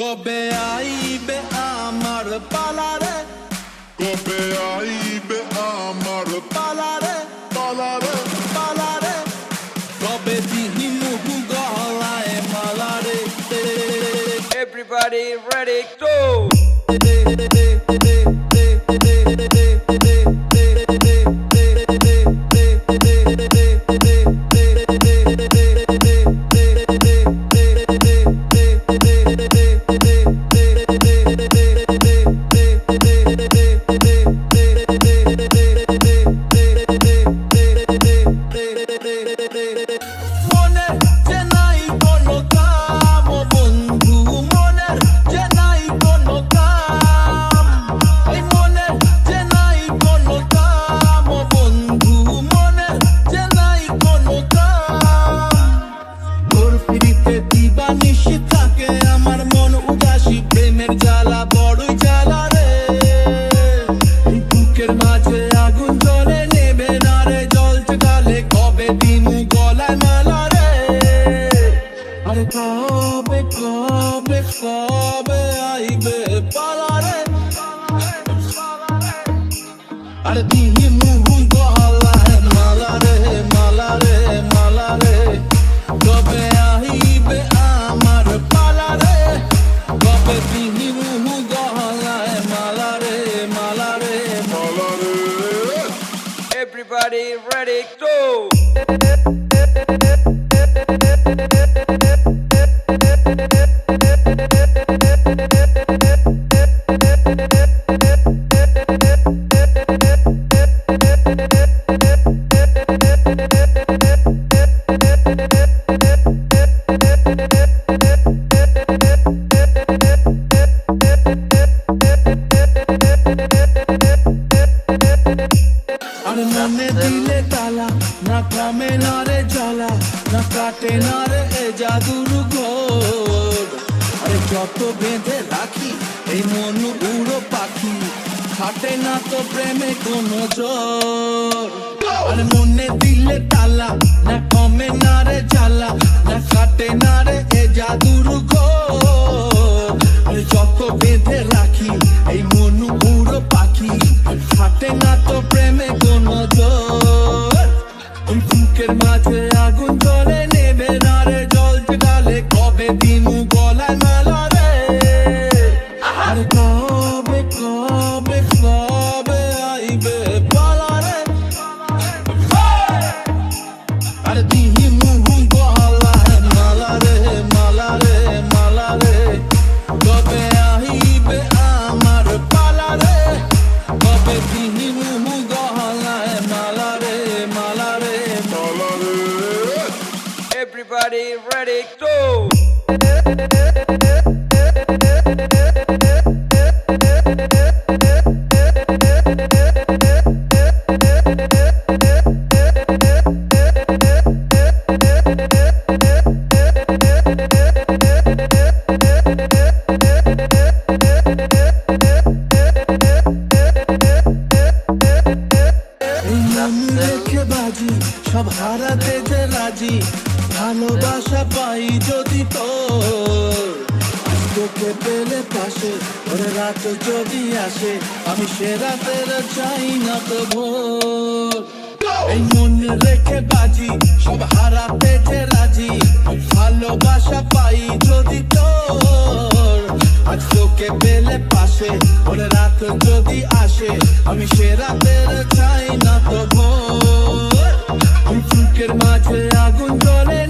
কবে আইবে আমার পালারে, কবে আইবে আমার পালারে, পালারে পালারে, কবে দিহি মুহু গলায় মালারে। Everybody ready, go! মনের যে নাই কোনো কাম ও বন্ধু, মনের যে নাই কোনো কাম, এই মনের যে নাই কোনো কাম ও বন্ধু, মনের যে নাই কোনো কাম। তোর ফিরিতে দিবানিশি থাকে আমার মন উদাসী, প্রেমের জ্বালা বড়ই জ্বালা রে। এই বুকের মাঝে আগুন জ্বলে নেবে না রে, জ্বলছে গালে কবে দিমু গলায় মালা রে। আরে কবে কবে কবে আইবে পালা রে, আরে দিহি মুহু গলায় মালা রে, মালা রে, মালা রে। কবে আইবে আমার পালা রে, কবে দিহি মুহু গলায় মালা রে, মালা রে, মালা রে। Everybody ready, go! আরে মনে দিলে তালা, না কমে না রে জ্বালা, না কাটে না রে এ জাদুর ঘোর। আরে যত বেঁধে রাখি এই মন উড়ো পাখি, খাটে না তো প্রেমে কোনো জোর। আরে মনে দিলে তালা, না কমে না রে জ্বালা, না কাটে না রে এ জাদুর ঘোর। আরে যত বেঁধে রাখি এই মন উড়ো পাখি, খাটে না তো প্রেমে কোনো জোর। ওই বুকের মাঝে আগুন জ্বলে নেবে না রে, জ্বলছে গালে কবে দিমু গলায় মালা রে। আরে কবে কবে কবে আইবে পালা রে, আরে দিহি মুহু গলায় মালা রে, মালা রে, মালা রে। কবে আইবে আমার পালা রে, কবে দিহি মুহু গলায় মালা রে, মালা রে, মালা রে। Everybody ready, go! এই মন রেখে বাজি সব হারাতে যে রাজি, ভালোবাসা পাই যদি তোর। আজ তোকে পেলে পাশে ওরে রাত যদি আসে, আমি সে রাতের চাই না তো ভোর। এই মন রেখে বাজি সব হারাতে যে রাজি, ভালোবাসা পাই যদি তোর। আজ তোকে পেলে পাশে ওরে রাত যদি আসে, আমি সে রাতের চাই না তো ভোর। বুকের মাঝে আগুন জ্বলে